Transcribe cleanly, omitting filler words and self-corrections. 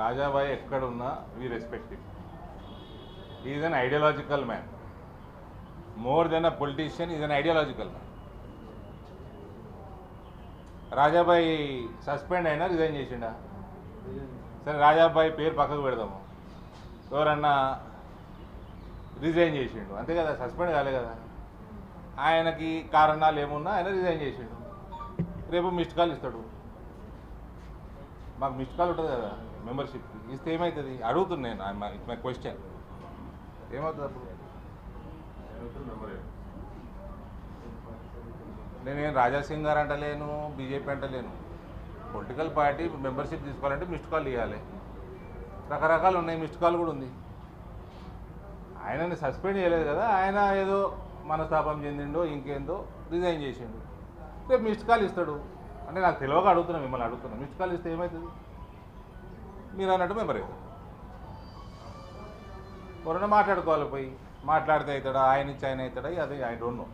రాజాబాయి ఎక్కడున్నా we respect him. Is an ideological man. More than a politician is an ideological man. రాజాబాయి suspend అయినా resign చేసిండా? సరే రాజాబాయి పేరు పక్కకు పెడదాము. ఎవరన్నా రిజైన్ చేసిండు అంతే కదా, సస్పెండ్ కాలే కదా. ఆయనకి కారణాలు ఏమున్నా ఆయన రిజైన్ చేసిండు. రేపు మిస్డ్ కాల్ ఇస్తాడు. మాకు మిస్డ్ కాల్ ఉంటుంది కదా మెంబర్షిప్కి, ఇస్తే ఏమవుతుంది అడుగుతున్నాను. It's my question. ఏమవుతుంది అప్పుడు? నేనేం రాజాసింగ్ గారు అంటలేను, బీజేపీ అంటలేను. పొలిటికల్ పార్టీ మెంబర్షిప్ తీసుకోవాలంటే మిస్డ్ కాల్ ఇవ్వాలి. రకరకాలు ఉన్నాయి, మిస్డ్ కాల్ కూడా ఉంది. ఆయనని సస్పెండ్ చేయలేదు కదా, ఆయన ఏదో మనస్తాపం చెందిండో ఇంకేందో రిజైన్ చేసిండు. రేపు మిస్డ్ కాల్ ఇస్తాడు. అంటే నాకు తెలియక అడుగుతున్నా, మిమ్మల్ని అడుగుతున్నా. మిస్డ్ కాల్ ఇస్తే ఏమవుతుంది? మీరు అన్నట్టు మెంబర్ అవుతుంది. ఎవరైనా మాట్లాడుకోవాలి, పోయి మాట్లాడితే అవుతాడా, ఆయన ఇచ్చి ఆయన అవుతాడా, అది ఐ డోంట్ నో.